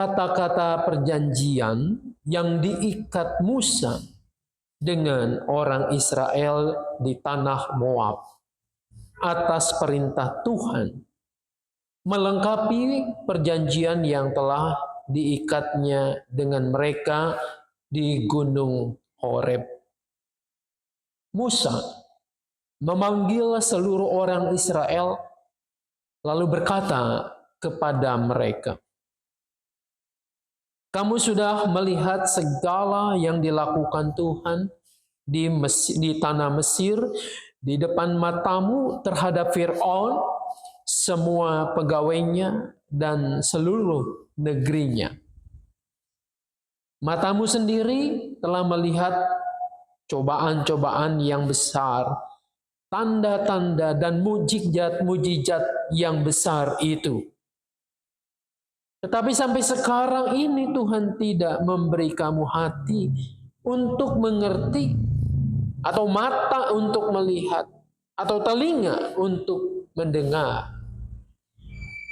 kata-kata perjanjian yang diikat Musa dengan orang Israel di tanah Moab atas perintah Tuhan, melengkapi perjanjian yang telah diikatnya dengan mereka di Gunung Horeb. Musa memanggil seluruh orang Israel lalu berkata kepada mereka, "Kamu sudah melihat segala yang dilakukan Tuhan di tanah Mesir, di depan matamu terhadap Fir'aun, semua pegawainya, dan seluruh negerinya. Matamu sendiri telah melihat cobaan-cobaan yang besar, tanda-tanda dan mujizat-mujizat yang besar itu. Tetapi sampai sekarang ini Tuhan tidak memberi kamu hati untuk mengerti, atau mata untuk melihat, atau telinga untuk mendengar."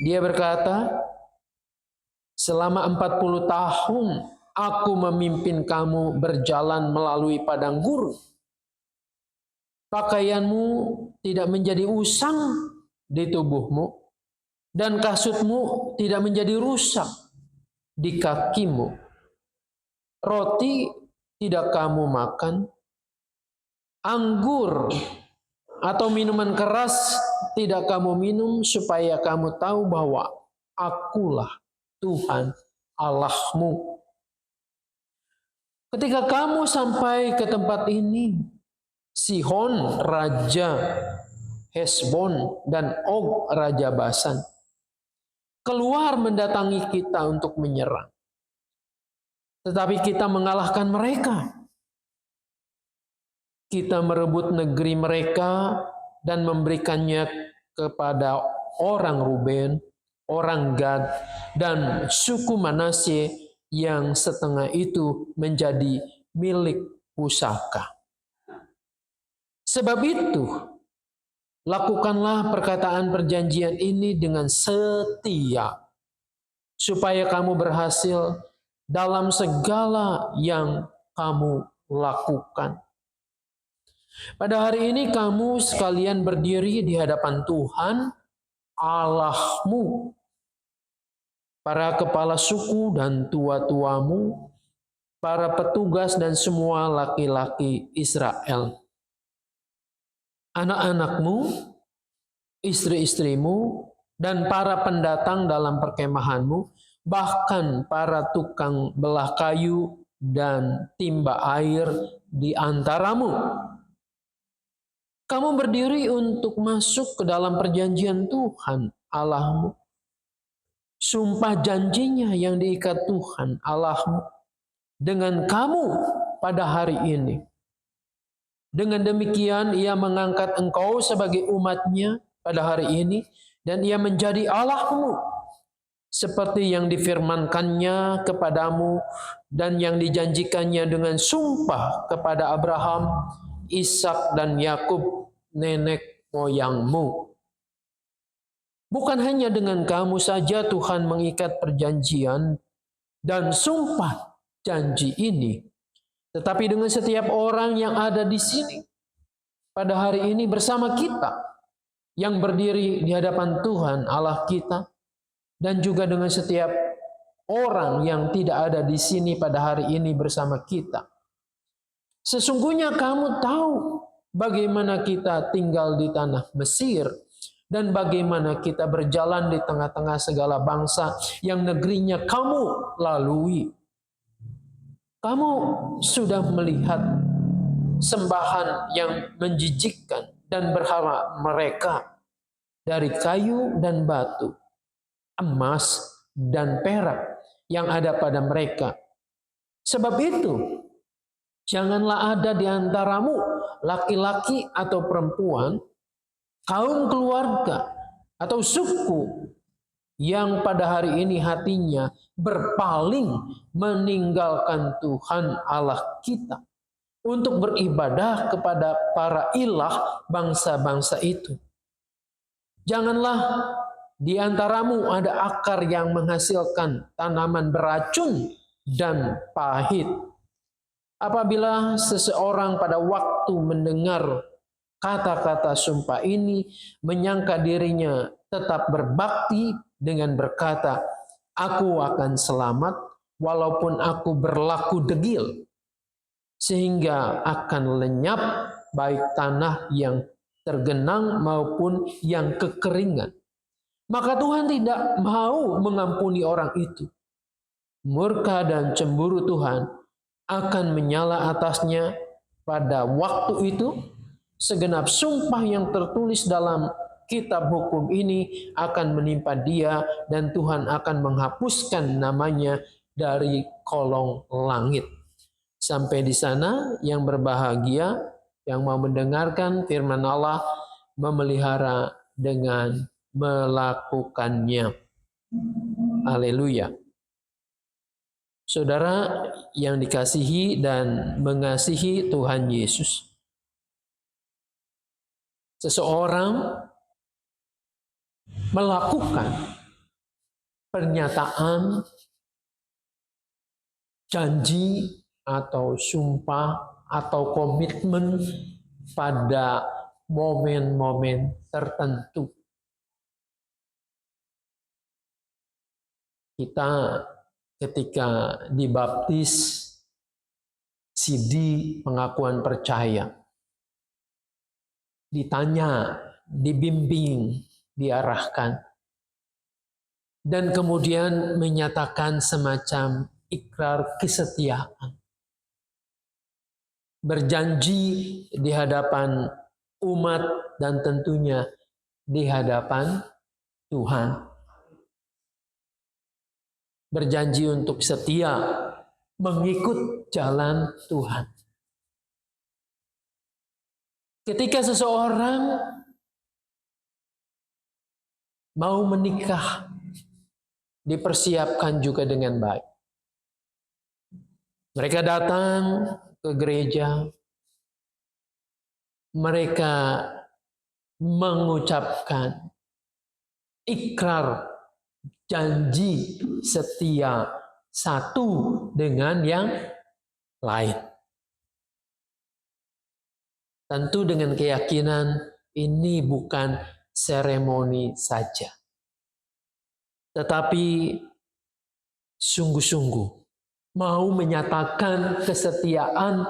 Dia berkata, "Selama 40 tahun aku memimpin kamu berjalan melalui padang gurun. Pakaianmu tidak menjadi usang di tubuhmu, dan kasutmu tidak menjadi rusak di kakimu. Roti tidak kamu makan, anggur atau minuman keras tidak kamu minum, supaya kamu tahu bahwa Akulah Tuhan Allahmu." Ketika kamu sampai ke tempat ini, Sihon raja Hesbon dan Og raja Basan keluar mendatangi kita untuk menyerang. Tetapi kita mengalahkan mereka. Kita merebut negeri mereka dan memberikannya kepada orang Ruben, orang Gad, dan suku Manasye, yang setengah itu menjadi milik pusaka. Sebab itu, lakukanlah perkataan perjanjian ini dengan setia, supaya kamu berhasil dalam segala yang kamu lakukan. Pada hari ini kamu sekalian berdiri di hadapan Tuhan Allahmu, para kepala suku dan tua-tuamu, para petugas dan semua laki-laki Israel, anak-anakmu, istri-istrimu, dan para pendatang dalam perkemahanmu, bahkan para tukang belah kayu dan timba air di antaramu. Kamu berdiri untuk masuk ke dalam perjanjian Tuhan Allahmu, sumpah janjinya yang diikat Tuhan Allahmu dengan kamu pada hari ini. Dengan demikian ia mengangkat engkau sebagai umatnya pada hari ini, dan ia menjadi Allahmu, seperti yang difirmankannya kepadamu dan yang dijanjikannya dengan sumpah kepada Abraham, Ishak, dan Yakub, nenek moyangmu. Bukan hanya dengan kamu saja Tuhan mengikat perjanjian dan sumpah janji ini, tetapi dengan setiap orang yang ada di sini pada hari ini bersama kita, yang berdiri di hadapan Tuhan Allah kita, dan juga dengan setiap orang yang tidak ada di sini pada hari ini bersama kita. Sesungguhnya kamu tahu bagaimana kita tinggal di tanah Mesir, dan bagaimana kita berjalan di tengah-tengah segala bangsa yang negerinya kamu lalui. Kamu sudah melihat sembahan yang menjijikkan dan berhala mereka dari kayu dan batu, emas dan perak yang ada pada mereka. Sebab itu, janganlah ada di antaramu laki-laki atau perempuan, kaum keluarga atau suku yang pada hari ini hatinya berpaling meninggalkan Tuhan Allah kita untuk beribadah kepada para ilah bangsa-bangsa itu. Janganlah di antaramu ada akar yang menghasilkan tanaman beracun dan pahit. Apabila seseorang pada waktu mendengar kata-kata sumpah ini, menyangka dirinya tetap berbakti dengan berkata, aku akan selamat walaupun aku berlaku degil, sehingga akan lenyap baik tanah yang tergenang maupun yang kekeringan. Maka Tuhan tidak mau mengampuni orang itu. Murka dan cemburu Tuhan akan menyala atasnya pada waktu itu. Segenap sumpah yang tertulis dalam kitab hukum ini akan menimpa dia dan Tuhan akan menghapuskan namanya dari kolong langit. Sampai di sana yang berbahagia, yang mau mendengarkan firman Allah, memelihara dengan melakukannya. Haleluya. Saudara yang dikasihi dan mengasihi Tuhan Yesus. Seseorang melakukan pernyataan, janji, atau sumpah, atau komitmen pada momen-momen tertentu. Kita ketika dibaptis, sidi pengakuan percaya, ditanya, dibimbing, diarahkan, dan kemudian menyatakan semacam ikrar kesetiaan. Berjanji di hadapan umat dan tentunya di hadapan Tuhan. Berjanji untuk setia mengikut jalan Tuhan. Ketika seseorang mau menikah, dipersiapkan juga dengan baik. Mereka datang ke gereja, mereka mengucapkan ikrar janji setia satu dengan yang lain. Tentu dengan keyakinan ini bukan seremoni saja, tetapi sungguh-sungguh mau menyatakan kesetiaan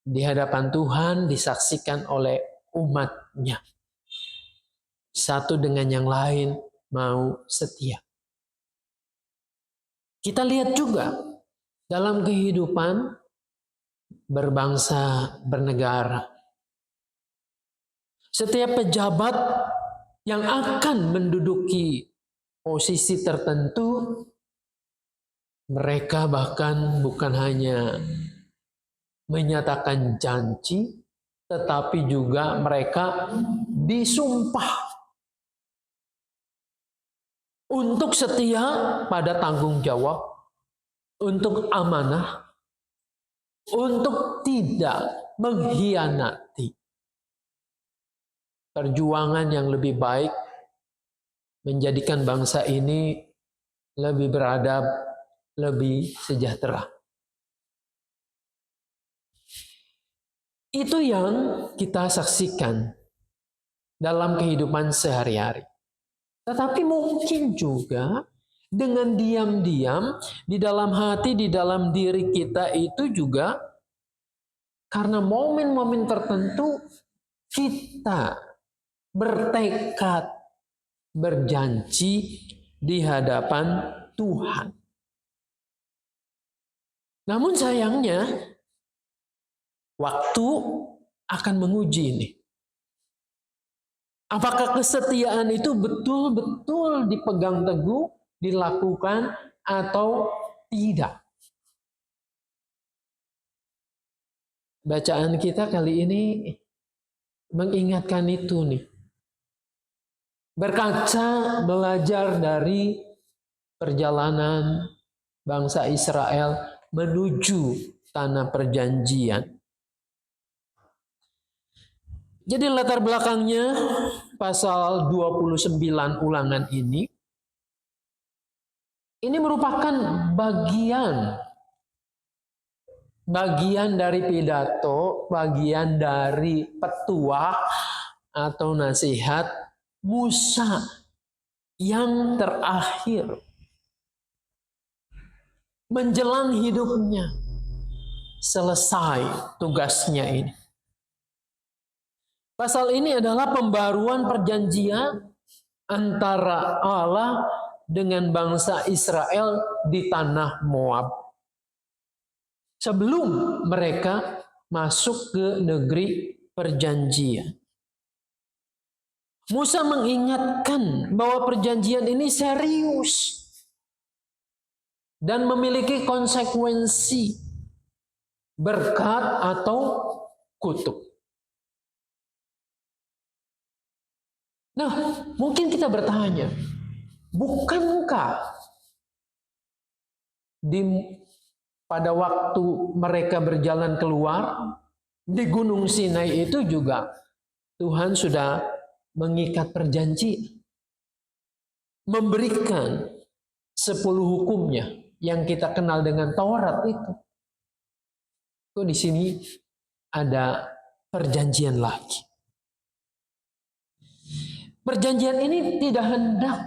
di hadapan Tuhan, disaksikan oleh umat-Nya. Satu dengan yang lain mau setia. Kita lihat juga dalam kehidupan berbangsa, bernegara. Setiap pejabat yang akan menduduki posisi tertentu, mereka bahkan bukan hanya menyatakan janji, tetapi juga mereka disumpah untuk setia pada tanggung jawab, untuk amanah, untuk tidak mengkhianati. Perjuangan yang lebih baik menjadikan bangsa ini lebih beradab, lebih sejahtera. Itu yang kita saksikan dalam kehidupan sehari-hari. Tetapi mungkin juga dengan diam-diam di dalam hati, di dalam diri kita itu juga karena momen-momen tertentu kita bertekad, berjanji di hadapan Tuhan. Namun sayangnya, waktu akan menguji ini. Apakah kesetiaan itu betul-betul dipegang teguh, dilakukan, atau tidak? Bacaan kita kali ini mengingatkan itu nih. Berkaca, belajar dari perjalanan bangsa Israel menuju tanah perjanjian. Jadi latar belakangnya pasal 29 Ulangan ini merupakan bagian dari pidato, bagian dari petuah atau nasihat Musa yang terakhir menjelang hidupnya selesai tugasnya ini. Pasal ini adalah pembaruan perjanjian antara Allah dengan bangsa Israel di tanah Moab. Sebelum mereka masuk ke negeri perjanjian. Musa mengingatkan bahwa perjanjian ini serius dan memiliki konsekuensi berkat atau kutuk. Nah, mungkin kita bertanya, bukankah pada waktu mereka berjalan keluar di Gunung Sinai itu juga Tuhan sudah mengikat perjanjian, memberikan 10 hukumnya yang kita kenal dengan Taurat itu. Kok di sini ada perjanjian lagi? Perjanjian ini tidak hendak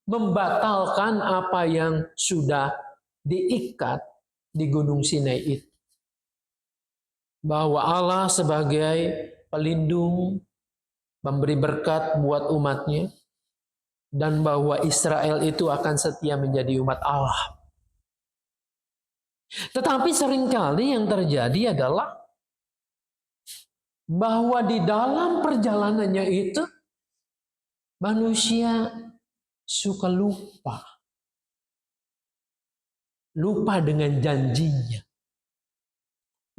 membatalkan apa yang sudah diikat di Gunung Sinai itu. Bahwa Allah sebagai pelindung, memberi berkat buat umatnya, dan bahwa Israel itu akan setia menjadi umat Allah. Tetapi seringkali yang terjadi adalah bahwa di dalam perjalanannya itu manusia suka lupa dengan janjinya,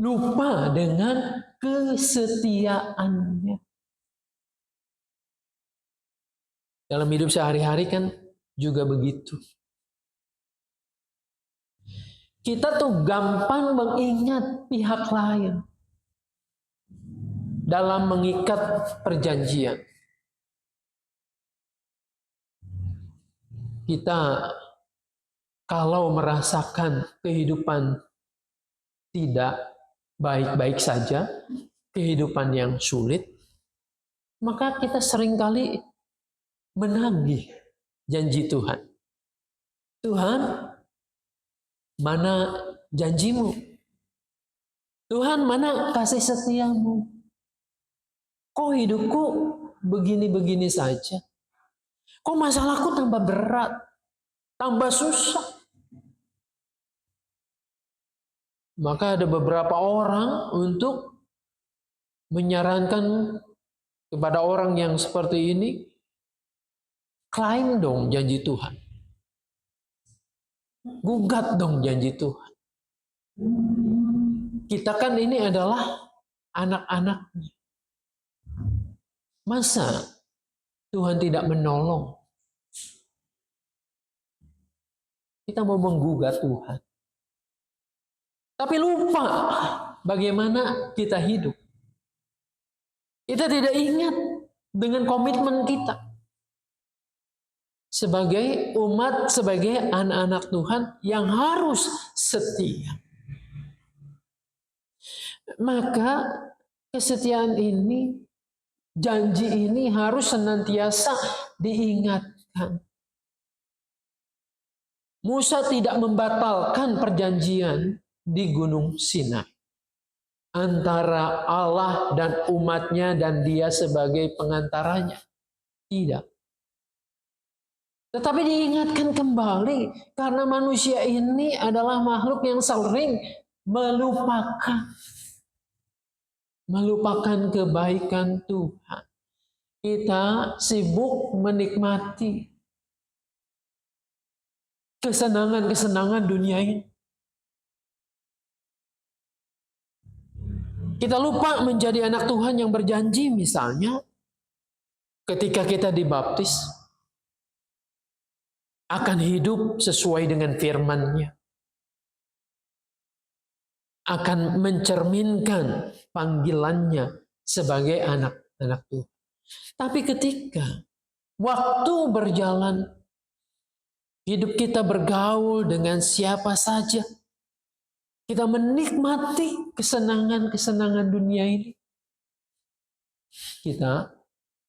lupa dengan kesetiaannya. Dalam hidup sehari-hari kan juga begitu. Kita tuh gampang mengingat pihak lain dalam mengikat perjanjian. Kita kalau merasakan kehidupan tidak baik-baik saja, kehidupan yang sulit, maka kita seringkali menagih janji Tuhan. Tuhan, mana janjimu? Tuhan, mana kasih setiamu? Kok hidupku begini-begini saja? Kok masalahku tambah berat, tambah susah? Maka ada beberapa orang untuk menyarankan kepada orang yang seperti ini, klaim dong janji Tuhan. Gugat dong janji Tuhan. Kita kan ini adalah anak-anaknya. Masa Tuhan tidak menolong? Kita mau menggugat Tuhan. Tapi lupa bagaimana kita hidup. Kita tidak ingat dengan komitmen kita. Sebagai umat, sebagai anak-anak Tuhan yang harus setia. Maka kesetiaan ini, janji ini harus senantiasa diingatkan. Musa tidak membatalkan perjanjian di Gunung Sinai antara Allah dan umatnya dan dia sebagai pengantaranya. Tidak. Tetapi diingatkan kembali karena manusia ini adalah makhluk yang sering melupakan kebaikan Tuhan. Kita sibuk menikmati kesenangan-kesenangan dunia ini. Kita lupa menjadi anak Tuhan yang berjanji, misalnya ketika kita dibaptis akan hidup sesuai dengan firman-Nya, akan mencerminkan panggilannya sebagai anak-anak Tuhan. Tapi ketika waktu berjalan, hidup kita bergaul dengan siapa saja, kita menikmati kesenangan-kesenangan dunia ini, kita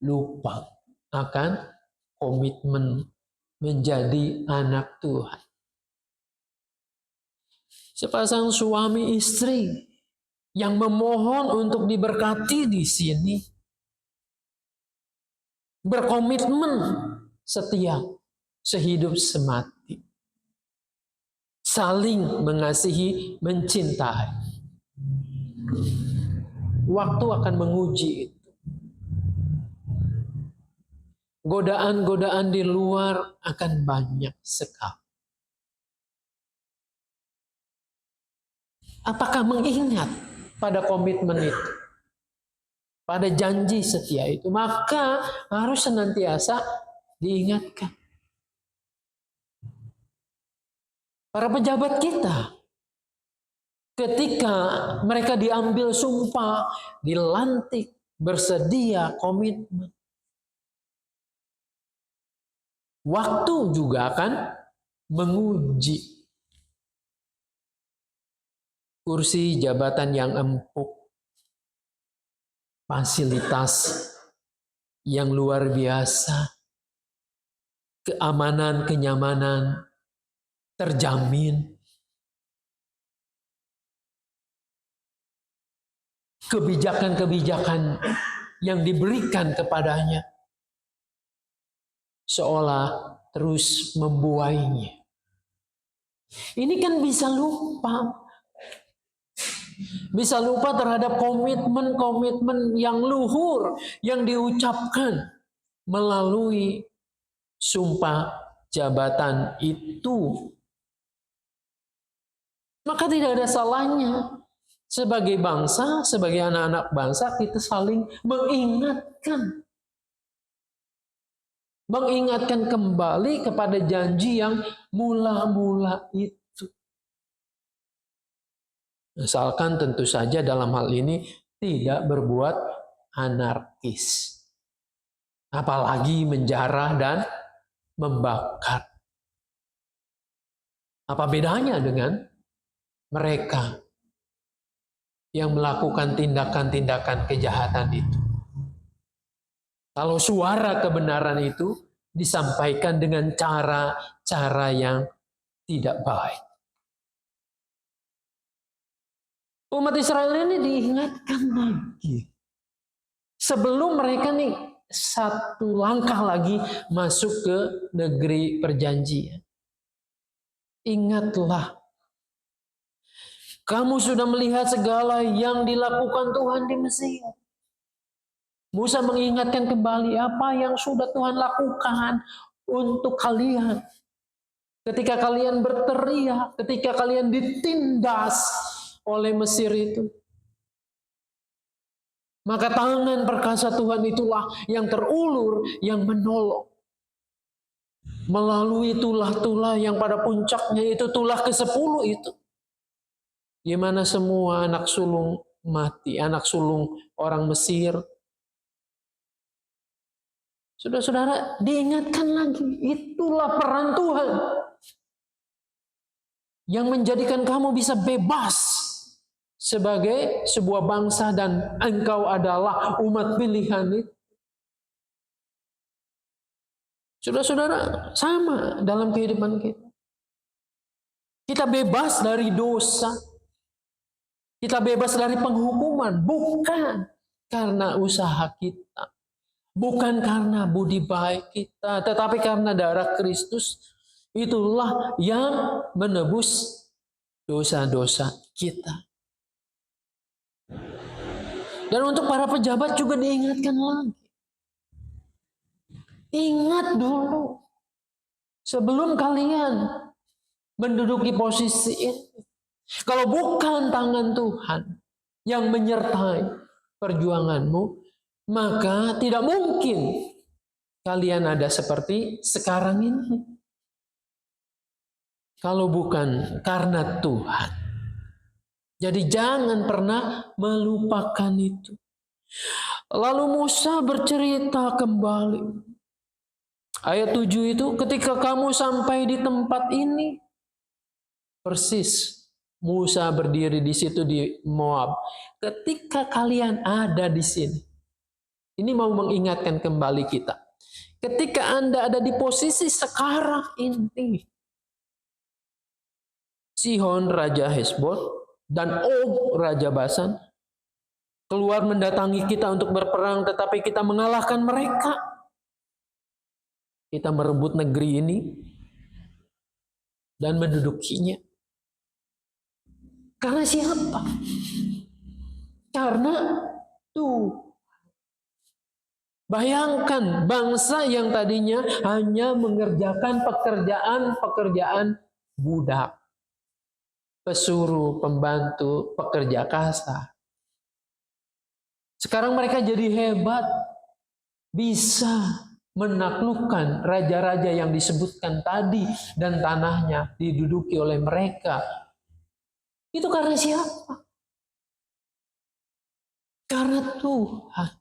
lupa akan komitmen menjadi anak Tuhan. Sepasang suami istri yang memohon untuk diberkati di sini berkomitmen setia sehidup semati, saling mengasihi, mencintai. Waktu akan menguji itu. Godaan-godaan di luar akan banyak sekali. Apakah mengingat pada komitmen itu, pada janji setia itu? Maka harus senantiasa diingatkan. Para pejabat kita, ketika mereka diambil sumpah, dilantik, bersedia, komitmen, waktu juga akan menguji. Kursi jabatan yang empuk, fasilitas yang luar biasa, keamanan, kenyamanan terjamin, kebijakan-kebijakan yang diberikan kepadanya seolah terus membuainya. Ini kan bisa lupa. Bisa lupa terhadap komitmen-komitmen yang luhur yang diucapkan melalui sumpah jabatan itu. Maka tidak ada salahnya sebagai bangsa, sebagai anak-anak bangsa, kita saling mengingatkan. Mengingatkan kembali kepada janji yang mula-mula itu. Asalkan tentu saja dalam hal ini tidak berbuat anarkis. Apalagi menjarah dan membakar. Apa bedanya dengan mereka yang melakukan tindakan-tindakan kejahatan itu? Kalau suara kebenaran itu disampaikan dengan cara-cara yang tidak baik. Umat Israel ini diingatkan lagi. Sebelum mereka nih satu langkah lagi masuk ke negeri perjanjian. Ingatlah, kamu sudah melihat segala yang dilakukan Tuhan di Mesir. Musa mengingatkan kembali apa yang sudah Tuhan lakukan untuk kalian. Ketika kalian berteriak, ketika kalian ditindas oleh Mesir itu. Maka tangan perkasa Tuhan itulah yang terulur, yang menolong. Melalui tulah-tulah yang pada puncaknya itu tulah ke-10 itu. Di mana semua anak sulung mati, anak sulung orang Mesir. Saudara-saudara, diingatkan lagi, itulah peran Tuhan yang menjadikan kamu bisa bebas sebagai sebuah bangsa dan engkau adalah umat pilihan itu. Saudara-saudara, sama dalam kehidupan kita. Kita bebas dari dosa. Kita bebas dari penghukuman. Bukan karena usaha kita. Bukan karena budi baik kita. Tetapi karena darah Kristus. Itulah yang menebus dosa-dosa kita. Dan untuk para pejabat juga diingatkan lagi. Ingat dulu. Sebelum kalian menduduki posisi ini. Kalau bukan tangan Tuhan yang menyertai perjuanganmu, maka tidak mungkin kalian ada seperti sekarang ini. Kalau bukan karena Tuhan. Jadi jangan pernah melupakan itu. Lalu Musa bercerita kembali. Ayat 7 itu, ketika kamu sampai di tempat ini, persis Musa berdiri di situ di Moab. Ketika kalian ada di sini, ini mau mengingatkan kembali kita. Ketika Anda ada di posisi sekarang ini, Sihon Raja Hesbon dan Og Raja Basan keluar mendatangi kita untuk berperang, tetapi kita mengalahkan mereka. Kita merebut negeri ini dan mendudukinya. Karena siapa? Karena tuh. Bayangkan bangsa yang tadinya hanya mengerjakan pekerjaan budak, pesuruh, pembantu, pekerja kasar. Sekarang mereka jadi hebat, bisa menaklukkan raja-raja yang disebutkan tadi dan tanahnya diduduki oleh mereka. Itu karena siapa? Karena Tuhan.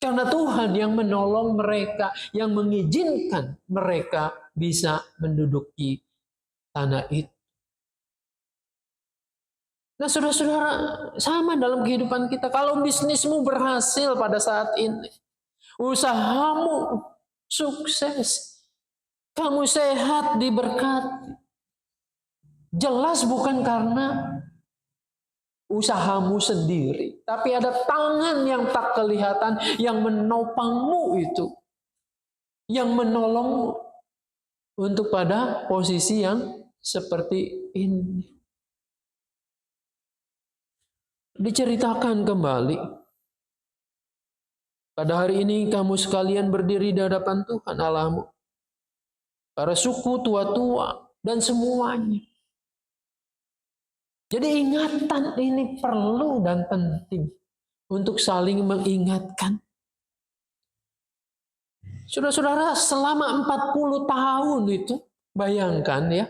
Karena Tuhan yang menolong mereka, yang mengizinkan mereka bisa menduduki tanah itu. Nah, saudara-saudara, sama dalam kehidupan kita. Kalau bisnismu berhasil pada saat ini, usahamu sukses, kamu sehat, diberkati, jelas bukan karena usahamu sendiri, tapi ada tangan yang tak kelihatan yang menopangmu itu, yang menolongmu untuk pada posisi yang seperti ini. Diceritakan kembali, pada hari ini kamu sekalian berdiri di hadapan Tuhan Allahmu, para suku tua-tua dan semuanya. Jadi ingatan ini perlu dan penting untuk saling mengingatkan. Saudara-saudara, selama 40 tahun itu, bayangkan ya,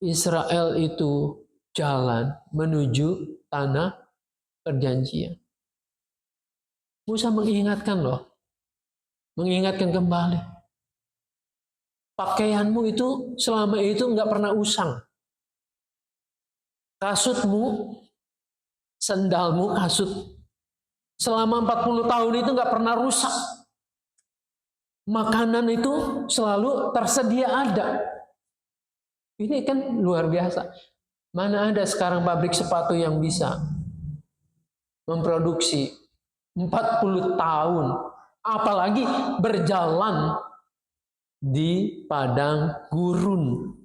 Israel itu jalan menuju tanah perjanjian. Musa mengingatkan loh, mengingatkan kembali. Pakaianmu itu selama itu nggak pernah usang. Kasutmu, sendalmu, kasut. Selama 40 tahun itu nggak pernah rusak. Makanan itu selalu tersedia ada. Ini kan luar biasa. Mana ada sekarang pabrik sepatu yang bisa memproduksi 40 tahun. Apalagi berjalan di padang gurun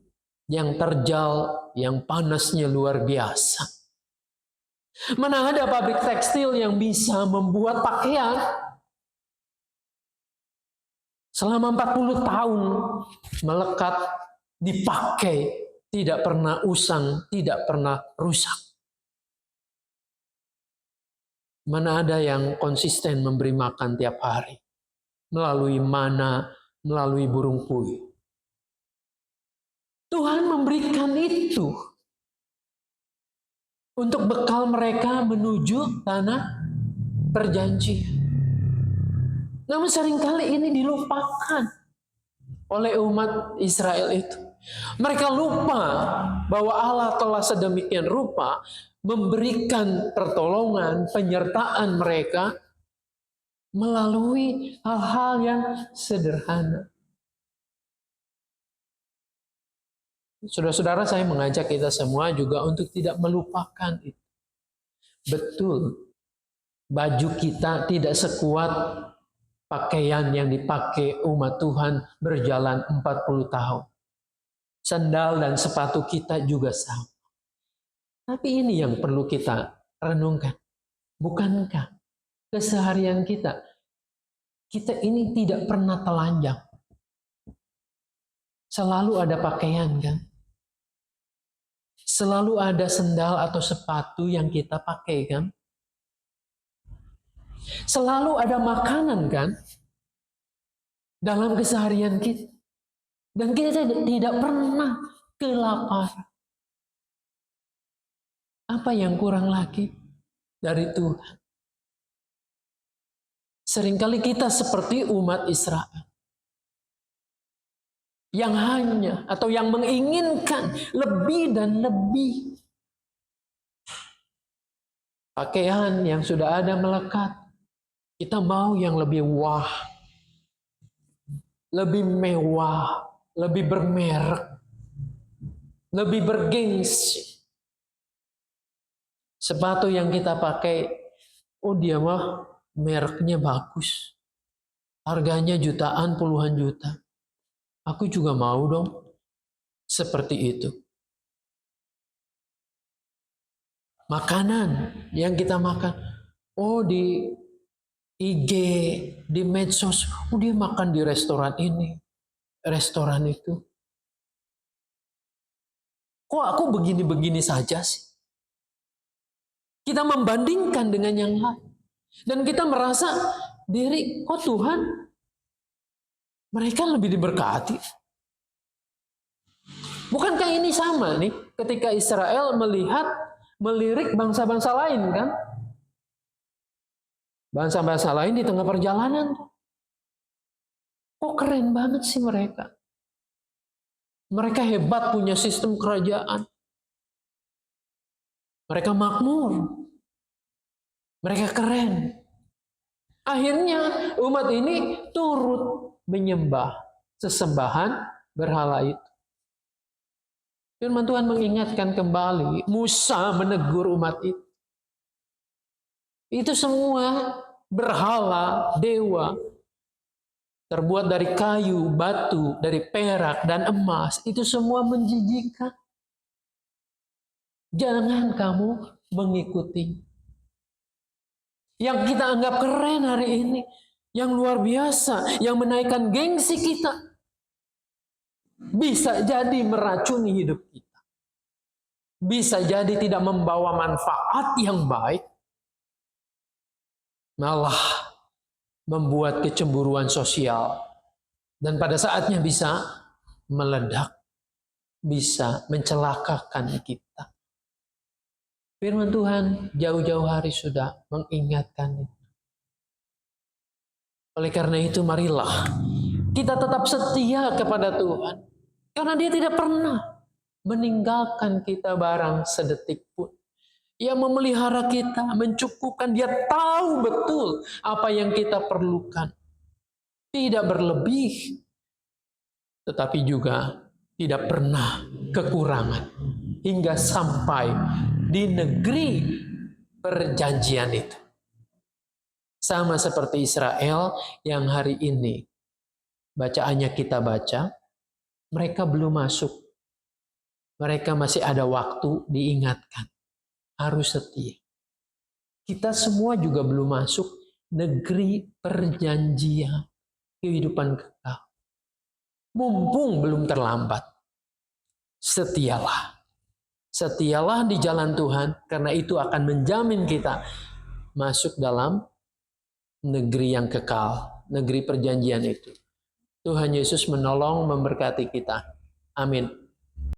yang terjal, yang panasnya luar biasa. Mana ada pabrik tekstil yang bisa membuat pakaian selama 40 tahun melekat, dipakai, tidak pernah usang, tidak pernah rusak. Mana ada yang konsisten memberi makan tiap hari melalui mana, melalui burung puyuh. Tuhan memberikan itu untuk bekal mereka menuju tanah perjanjian. Namun seringkali ini dilupakan oleh umat Israel itu. Mereka lupa bahwa Allah telah sedemikian rupa memberikan pertolongan, penyertaan mereka melalui hal-hal yang sederhana. Saudara-saudara, saya mengajak kita semua juga untuk tidak melupakan itu. Betul, baju kita tidak sekuat pakaian yang dipakai umat Tuhan berjalan 40 tahun. Sandal dan sepatu kita juga sama. Tapi ini yang perlu kita renungkan. Bukankah keseharian kita ini tidak pernah telanjang? Selalu ada pakaian kan? Selalu ada sandal atau sepatu yang kita pakai kan? Selalu ada makanan kan? Dalam keseharian kita. Dan kita tidak pernah kelaparan. Apa yang kurang lagi dari Tuhan? Seringkali kita seperti umat Israel yang hanya atau yang menginginkan lebih dan lebih. Pakaian yang sudah ada melekat, kita mau yang lebih wah, lebih mewah, lebih bermerek, lebih bergengsi. Sepatu yang kita pakai, oh dia mah mereknya bagus, harganya jutaan, puluhan juta. Aku juga mau dong seperti itu. Makanan yang kita makan, oh di IG, di medsos, oh dia makan di restoran ini, restoran itu. Kok aku begini-begini saja sih? Kita membandingkan dengan yang lain. Dan kita merasa diri, kok Tuhan, mereka lebih diberkati. Bukankah ini sama nih ketika Israel melirik bangsa-bangsa lain kan? Bangsa-bangsa lain di tengah perjalanan. Kok keren banget sih mereka. Mereka hebat punya sistem kerajaan. Mereka makmur. Mereka keren. Akhirnya umat ini turut menyembah sesembahan berhala itu. Firman Tuhan mengingatkan kembali, Musa menegur umat itu. Itu semua berhala, dewa, terbuat dari kayu, batu, dari perak, dan emas. Itu semua menjijikkan. Jangan kamu mengikuti. Yang kita anggap keren hari ini, yang luar biasa, yang menaikkan gengsi kita, bisa jadi meracuni hidup kita. Bisa jadi tidak membawa manfaat yang baik, malah membuat kecemburuan sosial. Dan pada saatnya bisa meledak, bisa mencelakakan kita. Firman Tuhan jauh-jauh hari sudah mengingatkan itu. Oleh karena itu marilah kita tetap setia kepada Tuhan. Karena Dia tidak pernah meninggalkan kita barang sedetik pun. Ia memelihara kita, mencukupkan. Dia tahu betul apa yang kita perlukan. Tidak berlebih, tetapi juga tidak pernah kekurangan. Hingga sampai di negeri perjanjian itu. Sama seperti Israel yang hari ini bacaannya kita baca, mereka belum masuk. Mereka masih ada waktu diingatkan. Harus setia. Kita semua juga belum masuk negeri perjanjian kehidupan kekal. Mumpung belum terlambat. Setialah. Setialah di jalan Tuhan, karena itu akan menjamin kita masuk dalam negeri yang kekal, negeri perjanjian itu. Tuhan Yesus menolong memberkati kita. Amin.